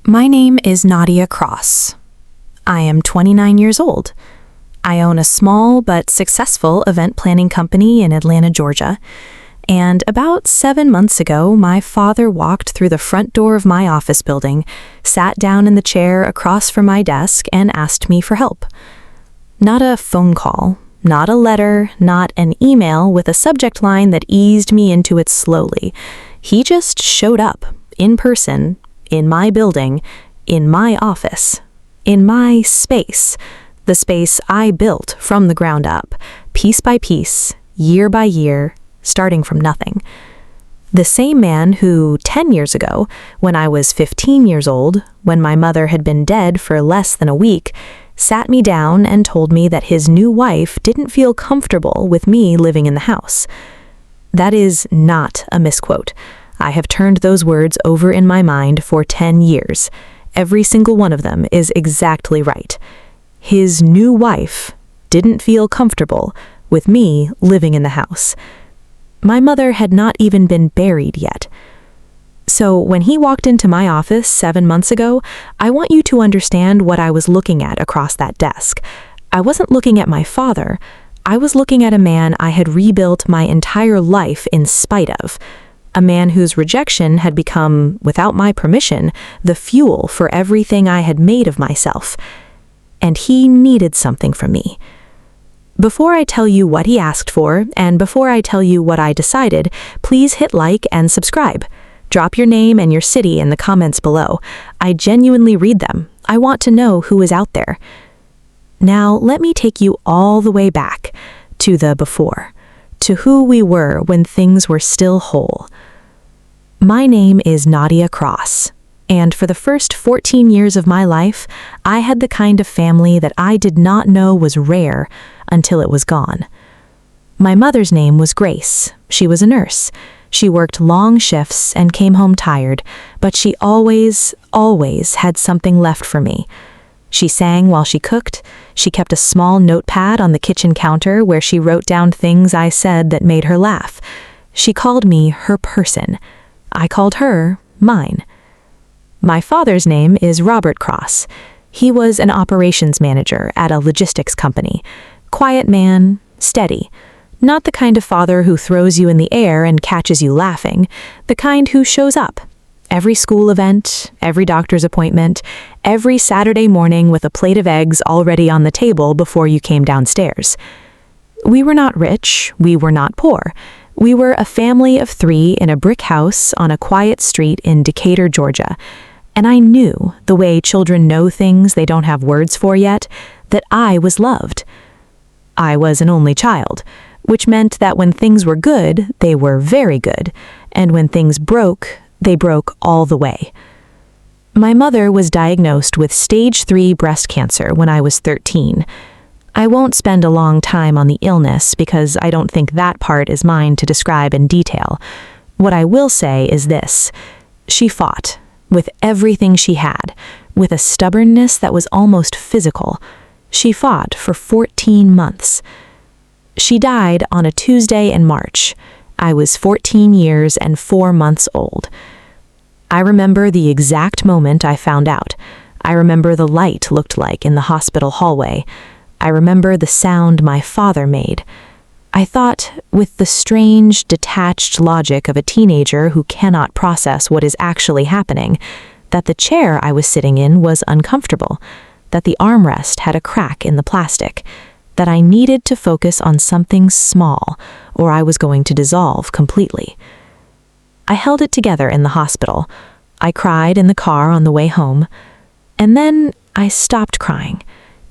My name is Nadia Cross. I am 29 years old. I own a small but successful event planning company in Atlanta, Georgia. And about 7 months ago, my father walked through the front door of my office building, sat down in the chair across from my desk, and asked me for help. Not a phone call, not a letter, not an email with a subject line that eased me into it slowly. He just showed up, in person, in my building, in my office, in my space, the space I built from the ground up, piece by piece, year by year, starting from nothing. The same man who, 10 years ago, when I was 15 years old, when my mother had been dead for less than a week, sat me down and told me that his new wife didn't feel comfortable with me living in the house. That is not a misquote. I have turned those words over in my mind for 10 years. Every single one of them is exactly right. His new wife didn't feel comfortable with me living in the house. My mother had not even been buried yet. So when he walked into my office 7 months ago, I want you to understand what I was looking at across that desk. I wasn't looking at my father. I was looking at a man I had rebuilt my entire life in spite of. A man whose rejection had become, without my permission, the fuel for everything I had made of myself. And he needed something from me. Before I tell you what he asked for, and before I tell you what I decided, please hit like and subscribe. Drop your name and your city in the comments below. I genuinely read them. I want to know who is out there. Now, let me take you all the way back to the before, to who we were when things were still whole. My name is Nadia Cross, and for the first 14 years of my life, I had the kind of family that I did not know was rare until it was gone. My mother's name was Grace. She was a nurse. She worked long shifts and came home tired, but she always had something left for me. She sang while she cooked. She kept a small notepad on the kitchen counter where she wrote down things I said that made her laugh. She called me her person. I called her mine. My father's name is Robert Cross. He was an operations manager at a logistics company. Quiet man, steady. Not the kind of father who throws you in the air and catches you laughing. The kind who shows up. Every school event, every doctor's appointment, every Saturday morning with a plate of eggs already on the table before you came downstairs. We were not rich, we were not poor. We were a family of 3 in a brick house on a quiet street in Decatur, Georgia. And I knew, the way children know things they don't have words for yet, that I was loved. I was an only child, which meant that when things were good, they were very good, and when things broke, they broke all the way. My mother was diagnosed with stage 3 breast cancer when I was 13. I won't spend a long time on the illness because I don't think that part is mine to describe in detail. What I will say is this: she fought with everything she had, with a stubbornness that was almost physical. She fought for 14 months. She died on a Tuesday in March. I was 14 years and 4 months old. I remember the exact moment I found out. I remember the light looked like in the hospital hallway. I remember the sound my father made. I thought, with the strange, detached logic of a teenager who cannot process what is actually happening, that the chair I was sitting in was uncomfortable, that the armrest had a crack in the plastic, that I needed to focus on something small, or I was going to dissolve completely. I held it together in the hospital. I cried in the car on the way home. And then I stopped crying,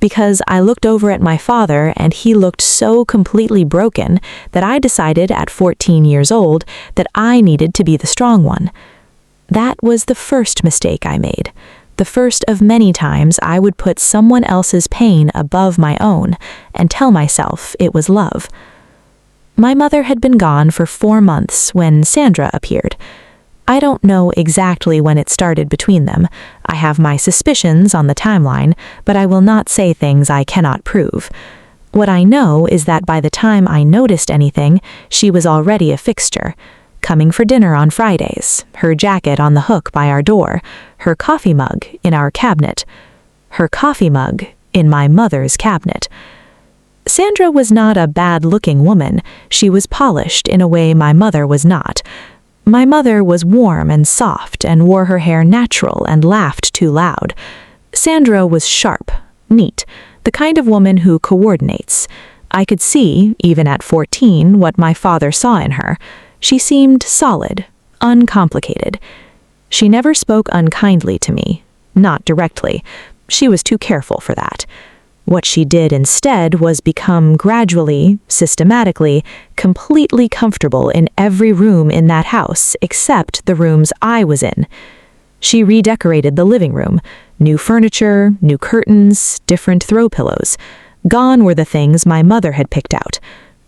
because I looked over at my father and he looked so completely broken that I decided at 14 years old that I needed to be the strong one. That was the first mistake I made. The first of many times I would put someone else's pain above my own and tell myself it was love. My mother had been gone for 4 months when Sandra appeared. I don't know exactly when it started between them. I have my suspicions on the timeline, but I will not say things I cannot prove. What I know is that by the time I noticed anything, she was already a fixture. coming for dinner on Fridays, her jacket on the hook by our door, her coffee mug in our cabinet, her coffee mug in my mother's cabinet. Sandra was not a bad-looking woman. She was polished in a way my mother was not. My mother was warm and soft and wore her hair natural and laughed too loud. Sandra was sharp, neat, the kind of woman who coordinates. I could see, even at 14, what my father saw in her. She seemed solid, uncomplicated. She never spoke unkindly to me, not directly. She was too careful for that. What she did instead was become gradually, systematically, completely comfortable in every room in that house except the rooms I was in. She redecorated the living room. New furniture, new curtains, different throw pillows. Gone were the things my mother had picked out.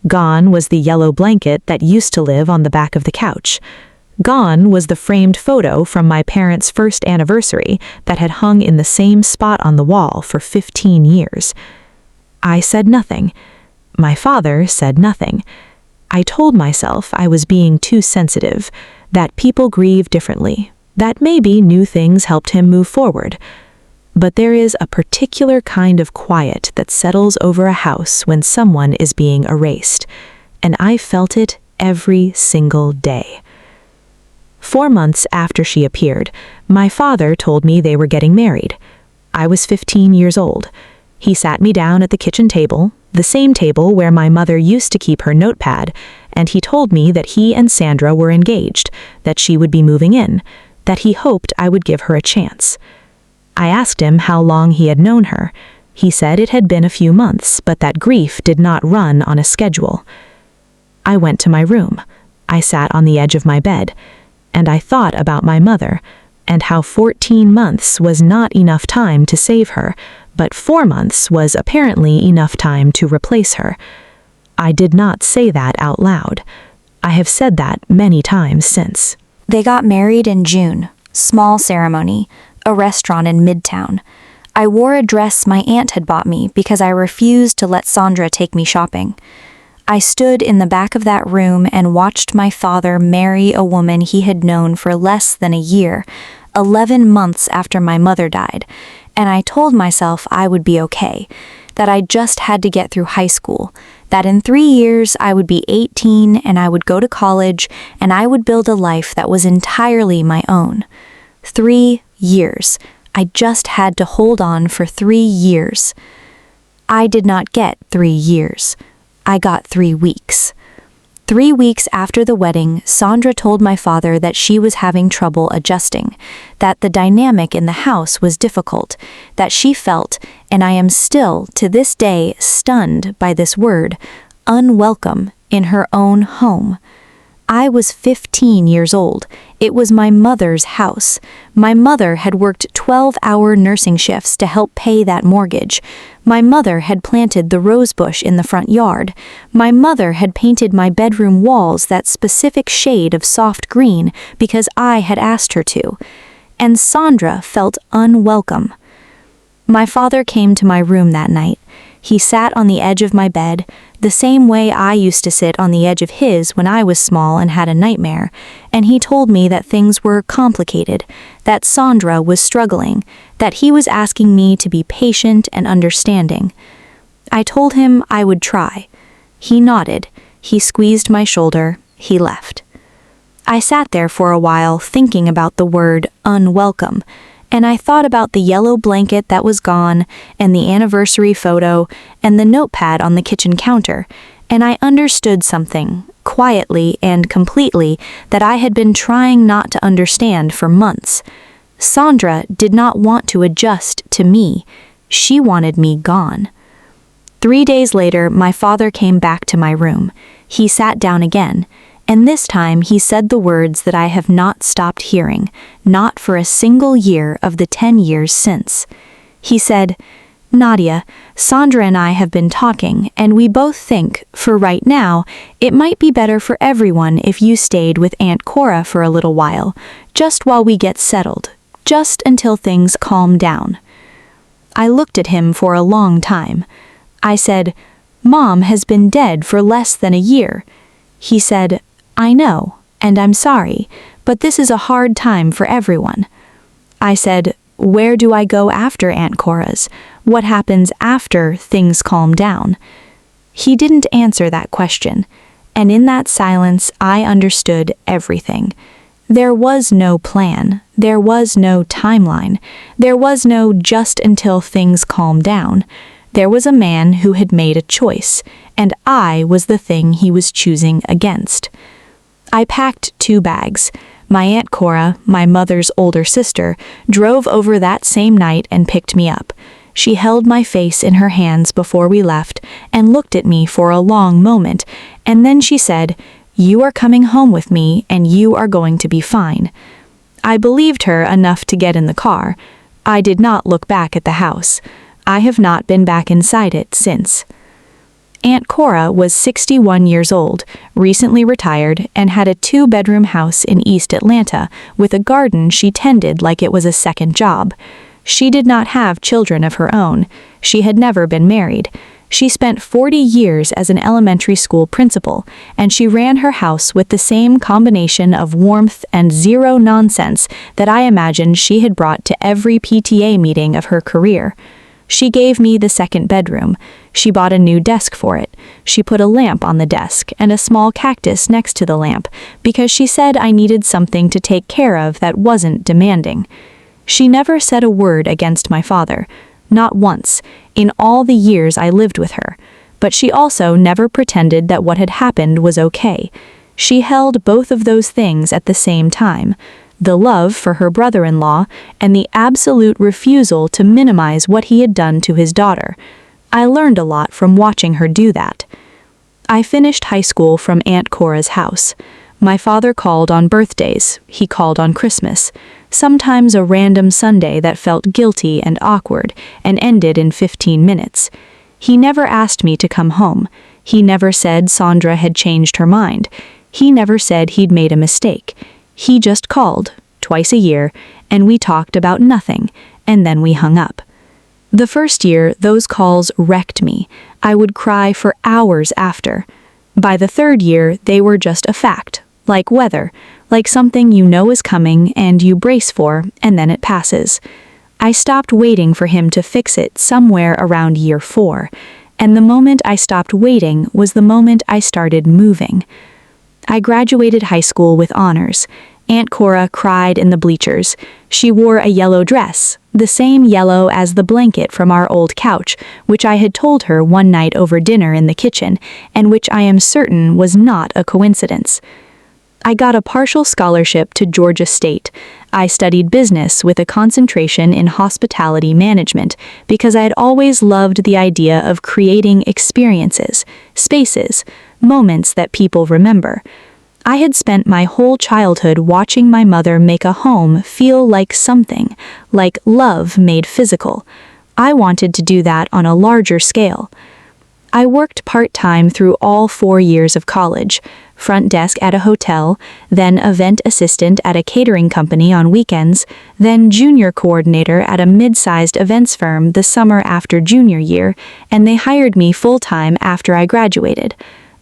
Gone was the yellow blanket that used to live on the back of the couch. Gone was the framed photo from my parents' first anniversary that had hung in the same spot on the wall for 15 years. I said nothing. My father said nothing. I told myself I was being too sensitive, that people grieve differently, that maybe new things helped him move forward. But there is a particular kind of quiet that settles over a house when someone is being erased, and I felt it every single day. 4 months after she appeared, my father told me they were getting married. I was 15 years old. He sat me down at the kitchen table, the same table where my mother used to keep her notepad, and he told me that he and Sandra were engaged, that she would be moving in, that he hoped I would give her a chance. I asked him how long he had known her. He said it had been a few months, but that grief did not run on a schedule. I went to my room. I sat on the edge of my bed, and I thought about my mother, and how 14 months was not enough time to save her, but 4 months was apparently enough time to replace her. I did not say that out loud. I have said that many times since. They got married in June. Small ceremony. A restaurant in Midtown. I wore a dress my aunt had bought me because I refused to let Sandra take me shopping. I stood in the back of that room and watched my father marry a woman he had known for less than a year, 11 months after my mother died, and I told myself I would be okay, that I just had to get through high school, that in 3 years I would be 18 and I would go to college and I would build a life that was entirely my own. 3 years. I just had to hold on for 3 years. I did not get 3 years. I got 3 weeks. 3 weeks after the wedding, Sandra told my father that she was having trouble adjusting, that the dynamic in the house was difficult, that she felt, and I am still, to this day, stunned by this word, unwelcome in her own home. I was 15 years old. It was my mother's house. My mother had worked 12-hour nursing shifts to help pay that mortgage. My mother had planted the rose bush in the front yard. My mother had painted my bedroom walls that specific shade of soft green because I had asked her to. And Sandra felt unwelcome. My father came to my room that night. He sat on the edge of my bed, the same way I used to sit on the edge of his when I was small and had a nightmare, and he told me that things were complicated, that Sandra was struggling, that he was asking me to be patient and understanding. I told him I would try. He nodded. He squeezed my shoulder. He left. I sat there for a while thinking about the word unwelcome, and I thought about the yellow blanket that was gone, and the anniversary photo, and the notepad on the kitchen counter, and I understood something, quietly and completely, that I had been trying not to understand for months. Sandra did not want to adjust to me. She wanted me gone. 3 days later, my father came back to my room. He sat down again, and this time he said the words that I have not stopped hearing, not for a single year of the 10 years since. He said, "Nadia, Sandra and I have been talking, and we both think, for right now, it might be better for everyone if you stayed with Aunt Cora for a little while, just while we get settled, just until things calm down." I looked at him for a long time. I said, "Mom has been dead for less than a year." He said, "I know. and I'm sorry, but this is a hard time for everyone." I said, "Where do I go after Aunt Cora's? What happens after things calm down?" He didn't answer that question, and in that silence I understood everything. There was no plan. There was no timeline. There was no just until things calm down. There was a man who had made a choice, and I was the thing he was choosing against. I packed 2 bags. My Aunt Cora, my mother's older sister, drove over that same night and picked me up. She held my face in her hands before we left and looked at me for a long moment, and then she said, "You are coming home with me, and you are going to be fine." I believed her enough to get in the car. I did not look back at the house. I have not been back inside it since. Aunt Cora was 61 years old, recently retired, and had a 2-bedroom house in East Atlanta with a garden she tended like it was a second job. She did not have children of her own. She had never been married. She spent 40 years as an elementary school principal, and she ran her house with the same combination of warmth and zero nonsense that I imagined she had brought to every PTA meeting of her career. She gave me the 2nd bedroom. She bought a new desk for it. She put a lamp on the desk and a small cactus next to the lamp because she said I needed something to take care of that wasn't demanding. She never said a word against my father. Not once, in all the years I lived with her, but she also never pretended that what had happened was okay. She held both of those things at the same time, the love for her brother-in-law and the absolute refusal to minimize what he had done to his daughter. I learned a lot from watching her do that. I finished high school from Aunt Cora's house. My father called on birthdays, he called on Christmas, sometimes a random Sunday that felt guilty and awkward and ended in 15 minutes. He never asked me to come home. He never said Sandra had changed her mind. He never said he'd made a mistake. He just called, twice a year, and we talked about nothing, and then we hung up. The first year, those calls wrecked me. I would cry for hours after. By the 3rd year, they were just a fact, like weather, like something you know is coming and you brace for, and then it passes. I stopped waiting for him to fix it somewhere around year 4, and the moment I stopped waiting was the moment I started moving. I graduated high school with honors. Aunt Cora cried in the bleachers. She wore a yellow dress, the same yellow as the blanket from our old couch, which I had told her one night over dinner in the kitchen, and which I am certain was not a coincidence. I got a partial scholarship to Georgia State. I studied business with a concentration in hospitality management because I had always loved the idea of creating experiences, spaces, moments that people remember. I had spent my whole childhood watching my mother make a home feel like something, like love made physical. I wanted to do that on a larger scale. I worked part-time through all 4 years of college, front desk at a hotel, then event assistant at a catering company on weekends, then junior coordinator at a mid-sized events firm the summer after junior year, and they hired me full-time after I graduated.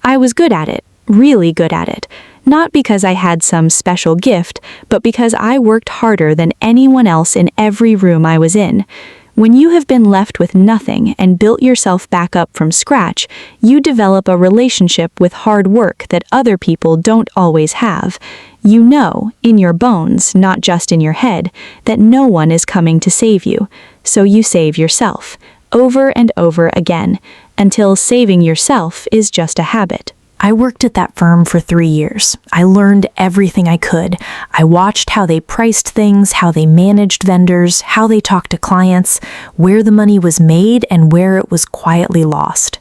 I was good at it, really good at it. Not because I had some special gift, but because I worked harder than anyone else in every room I was in. When you have been left with nothing and built yourself back up from scratch, you develop a relationship with hard work that other people don't always have. You know, in your bones, not just in your head, that no one is coming to save you. So you save yourself, over and over again, until saving yourself is just a habit. I worked at that firm for 3 years. I learned everything I could. I watched how they priced things, how they managed vendors, how they talked to clients, where the money was made and where it was quietly lost.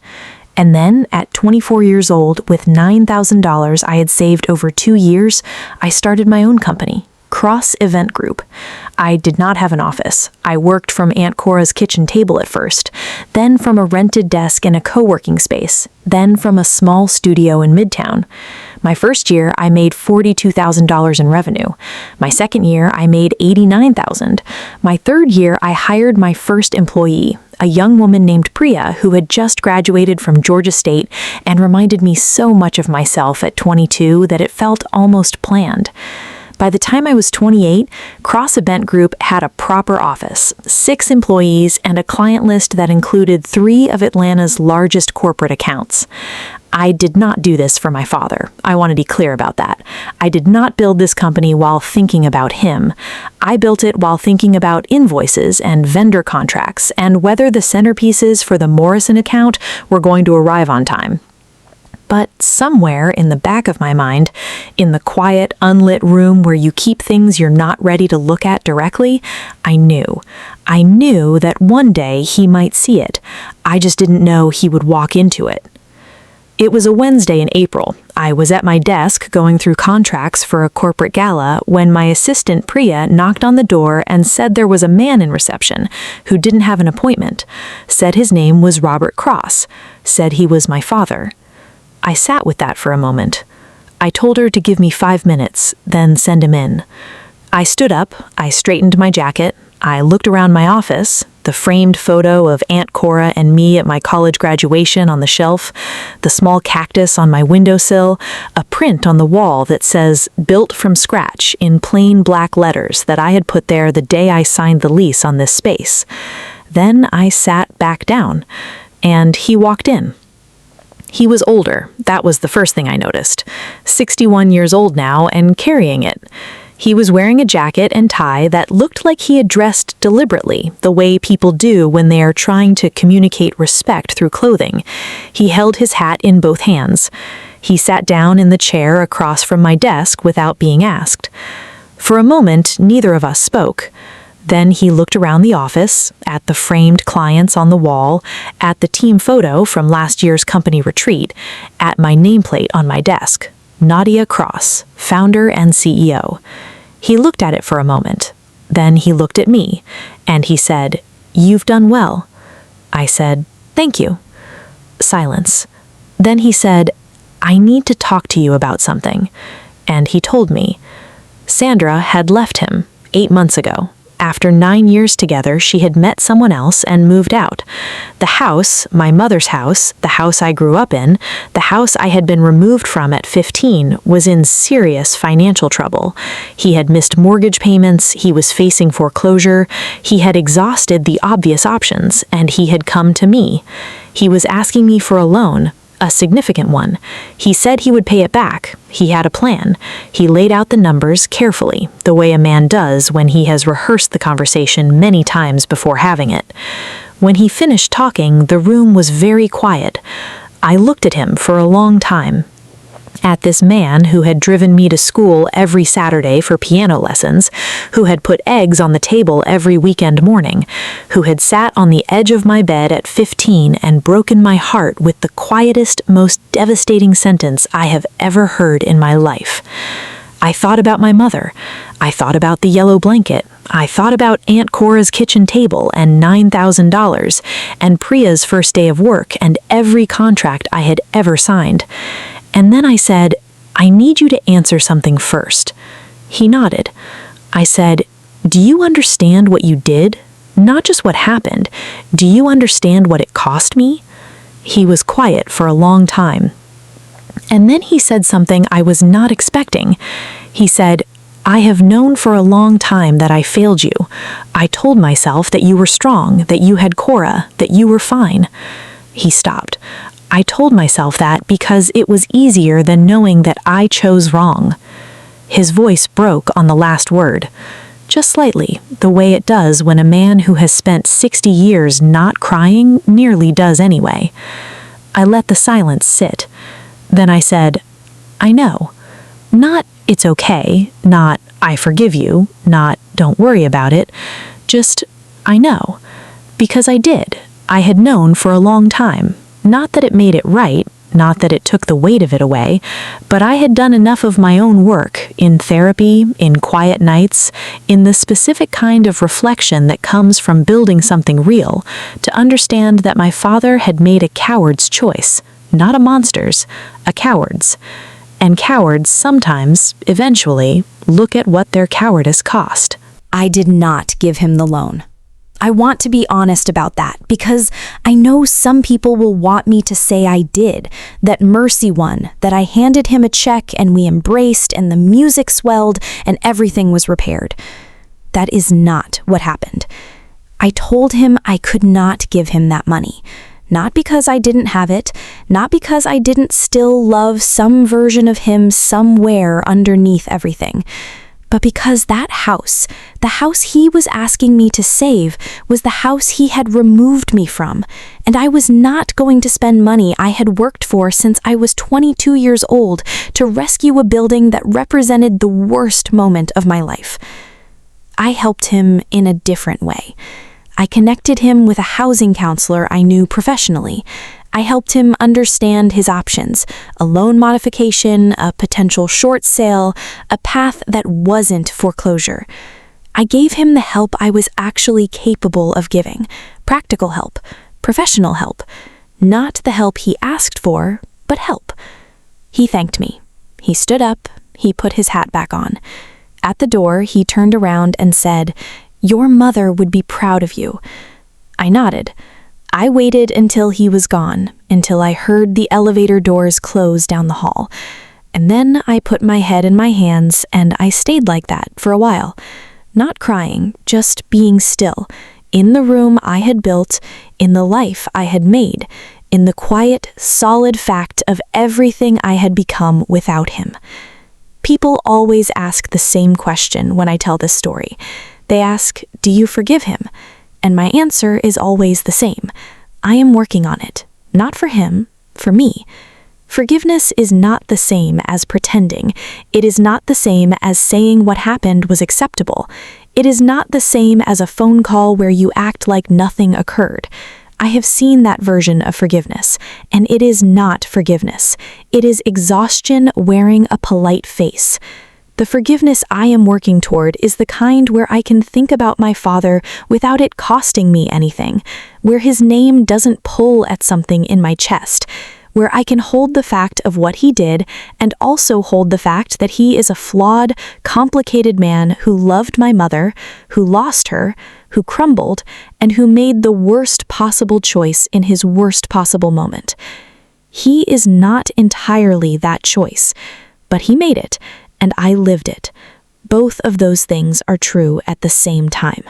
And then, at 24 years old, with $9,000 I had saved over 2 years, I started my own company, Cross Event Group. I did not have an office. I worked from Aunt Cora's kitchen table at first, then from a rented desk in a co-working space, then from a small studio in Midtown. My first year, I made $42,000 in revenue. My second year, I made $89,000. My third year, I hired my first employee, a young woman named Priya who had just graduated from Georgia State and reminded me so much of myself at 22 that it felt almost planned. By the time I was 28, Cross Event Group had a proper office, 6 employees, and a client list that included 3 of Atlanta's largest corporate accounts. I did not do this for my father. I want to be clear about that. I did not build this company while thinking about him. I built it while thinking about invoices and vendor contracts and whether the centerpieces for the Morrison account were going to arrive on time. But somewhere in the back of my mind, in the quiet, unlit room where you keep things you're not ready to look at directly, I knew. I knew that one day he might see it. I just didn't know he would walk into it. It was a Wednesday in April. I was at my desk going through contracts for a corporate gala when my assistant Priya knocked on the door and said there was a man in reception who didn't have an appointment, said his name was Robert Cross, said he was my father. I sat with that for a moment. I told her to give me 5 minutes, then send him in. I stood up, I straightened my jacket, I looked around my office, the framed photo of Aunt Cora and me at my college graduation on the shelf, the small cactus on my windowsill, a print on the wall that says, "Built from scratch," in plain black letters that I had put there the day I signed the lease on this space. Then I sat back down, and he walked in. He was older, that was the first thing I noticed. 61 years old now and carrying it. He was wearing a jacket and tie that looked like he had dressed deliberately, the way people do when they are trying to communicate respect through clothing. He held his hat in both hands. He sat down in the chair across from my desk without being asked. For a moment, neither of us spoke. Then he looked around the office, at the framed clients on the wall, at the team photo from last year's company retreat, at my nameplate on my desk. Nadia Cross, founder and CEO. He looked at it for a moment. Then he looked at me, and he said, "You've done well." I said, "Thank you." Silence. Then he said, "I need to talk to you about something." And he told me. Sandra had left him 8 months ago. After 9 years together, she had met someone else and moved out. The house, my mother's house, the house I grew up in, the house I had been removed from at 15, was in serious financial trouble. He had missed mortgage payments, he was facing foreclosure, he had exhausted the obvious options, and he had come to me. He was asking me for a loan, a significant one. He said he would pay it back. He had a plan. He laid out the numbers carefully, the way a man does when he has rehearsed the conversation many times before having it. When he finished talking, the room was very quiet. I looked at him for a long time. At this man who had driven me to school every Saturday for piano lessons, who had put eggs on the table every weekend morning, who had sat on the edge of my bed at 15 and broken my heart with the quietest, most devastating sentence I have ever heard in my life. I thought about my mother. I thought about the yellow blanket. I thought about Aunt Cora's kitchen table and $9,000, and Priya's first day of work and every contract I had ever signed. And then I said, "I need you to answer something first." He nodded. I said, "Do you understand what you did? Not just what happened. Do you understand what it cost me?" He was quiet for a long time. And then he said something I was not expecting. He said, "I have known for a long time that I failed you. I told myself that you were strong, that you had Cora, that you were fine." He stopped. I told myself that because it was easier than knowing that I chose wrong. His voice broke on the last word, just slightly, the way it does when a man who has spent 60 years not crying nearly does anyway. I let the silence sit. Then I said, "I know. Not, it's okay, not, I forgive you, not, don't worry about it, just, I know. Because I did. I had known for a long time. Not that it made it right, not that it took the weight of it away, but I had done enough of my own work, in therapy, in quiet nights, in the specific kind of reflection that comes from building something real, to understand that my father had made a coward's choice, not a monster's, a coward's. And cowards sometimes, eventually, look at what their cowardice cost. I did not give him the loan. I want to be honest about that because I know some people will want me to say I did, that Mercy won, that I handed him a check and we embraced and the music swelled and everything was repaired. That is not what happened. I told him I could not give him that money. Not because I didn't have it, not because I didn't still love some version of him somewhere underneath everything, but because that house, the house he was asking me to save, was the house he had removed me from, and I was not going to spend money I had worked for since I was 22 years old to rescue a building that represented the worst moment of my life. I helped him in a different way. I connected him with a housing counselor I knew professionally. I helped him understand his options, a loan modification, a potential short sale, a path that wasn't foreclosure. I gave him the help I was actually capable of giving, practical help, professional help, not the help he asked for, but help. He thanked me. He stood up, he put his hat back on. At the door, he turned around and said, "Your mother would be proud of you." I nodded. I waited until he was gone, until I heard the elevator doors close down the hall. And then I put my head in my hands and I stayed like that for a while. Not crying, just being still, in the room I had built, in the life I had made, in the quiet, solid fact of everything I had become without him. People always ask the same question when I tell this story. They ask, "Do you forgive him?" And my answer is always the same. I am working on it. Not for him, for me. Forgiveness is not the same as pretending. It is not the same as saying what happened was acceptable. It is not the same as a phone call where you act like nothing occurred. I have seen that version of forgiveness, and it is not forgiveness. It is exhaustion wearing a polite face. The forgiveness I am working toward is the kind where I can think about my father without it costing me anything, where his name doesn't pull at something in my chest, where I can hold the fact of what he did and also hold the fact that he is a flawed, complicated man who loved my mother, who lost her, who crumbled, and who made the worst possible choice in his worst possible moment. He is not entirely that choice, but he made it, and I lived it. Both of those things are true at the same time.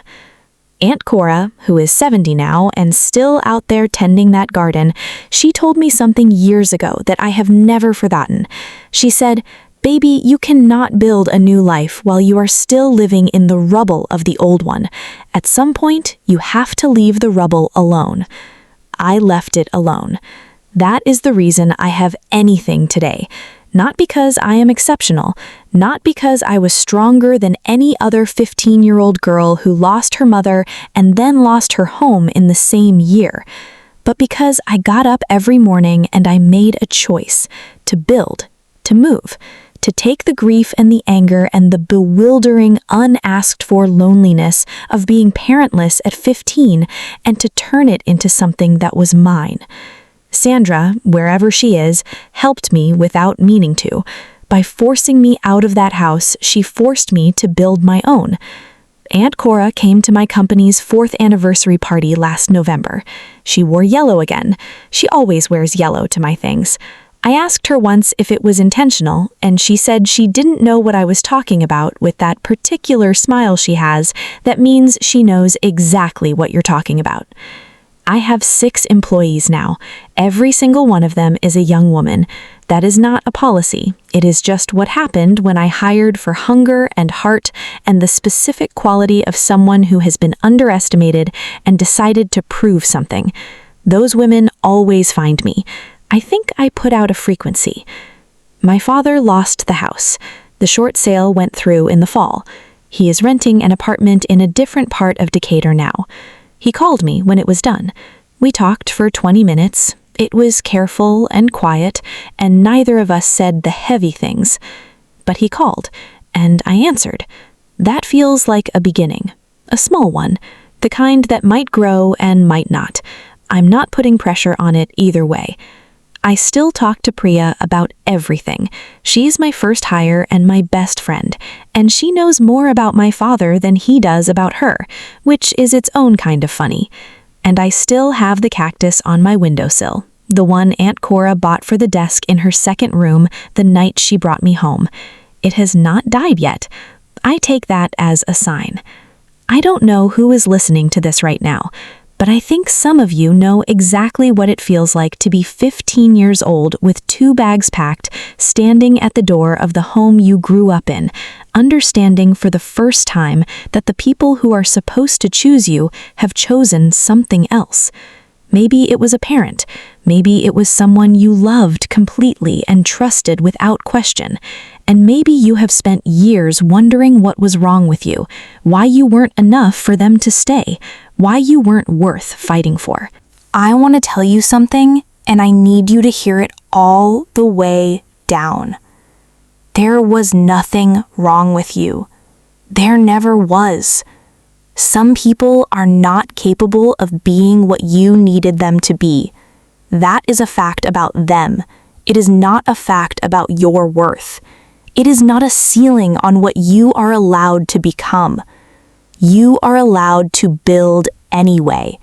Aunt Cora, who is 70 now and still out there tending that garden, she told me something years ago that I have never forgotten. She said, "Baby, you cannot build a new life while you are still living in the rubble of the old one. At some point, you have to leave the rubble alone." I left it alone. That is the reason I have anything today. Not because I am exceptional, not because I was stronger than any other 15-year-old girl who lost her mother and then lost her home in the same year, but because I got up every morning and I made a choice to build, to move, to take the grief and the anger and the bewildering, unasked-for loneliness of being parentless at 15 and to turn it into something that was mine. Sandra, wherever she is, helped me without meaning to. By forcing me out of that house, she forced me to build my own. Aunt Cora came to my company's 4th anniversary party last November. She wore yellow again. She always wears yellow to my things. I asked her once if it was intentional, and she said she didn't know what I was talking about with that particular smile she has that means she knows exactly what you're talking about. I have 6 employees now. Every single one of them is a young woman. That is not a policy. It is just what happened when I hired for hunger and heart and the specific quality of someone who has been underestimated and decided to prove something. Those women always find me. I think I put out a frequency. My father lost the house. The short sale went through in the fall. He is renting an apartment in a different part of Decatur now. He called me when it was done. We talked for 20 minutes. It was careful and quiet, and neither of us said the heavy things. But he called, and I answered. That feels like a beginning. A small one. The kind that might grow and might not. I'm not putting pressure on it either way. I still talk to Priya about everything. She's my first hire and my best friend, and she knows more about my father than he does about her, which is its own kind of funny. And I still have the cactus on my windowsill, the one Aunt Cora bought for the desk in her second room the night she brought me home. It has not died yet. I take that as a sign. I don't know who is listening to this right now, but I think some of you know exactly what it feels like to be 15 years old with 2 bags packed, standing at the door of the home you grew up in, understanding for the first time that the people who are supposed to choose you have chosen something else. Maybe it was a parent. Maybe it was someone you loved completely and trusted without question. And maybe you have spent years wondering what was wrong with you, why you weren't enough for them to stay, why you weren't worth fighting for. I want to tell you something, and I need you to hear it all the way down. There was nothing wrong with you. There never was. Some people are not capable of being what you needed them to be. That is a fact about them. It is not a fact about your worth. It is not a ceiling on what you are allowed to become. You are allowed to build anyway.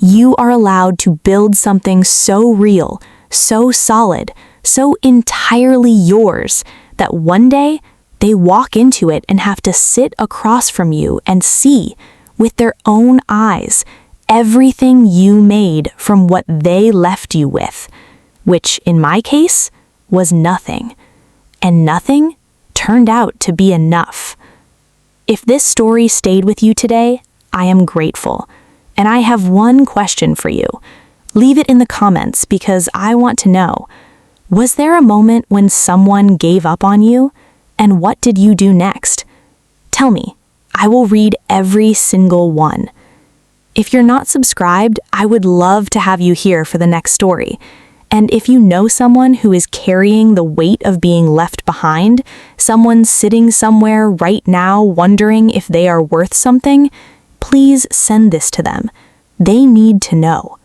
You are allowed to build something so real, so solid, so entirely yours that one day they walk into it and have to sit across from you and see, with their own eyes, everything you made from what they left you with, which in my case was nothing. And nothing turned out to be enough. If this story stayed with you today, I am grateful. And I have one question for you. Leave it in the comments because I want to know. Was there a moment when someone gave up on you? And what did you do next? Tell me. I will read every single one. If you're not subscribed, I would love to have you here for the next story. And if you know someone who is carrying the weight of being left behind, someone sitting somewhere right now wondering if they are worth something, please send this to them. They need to know.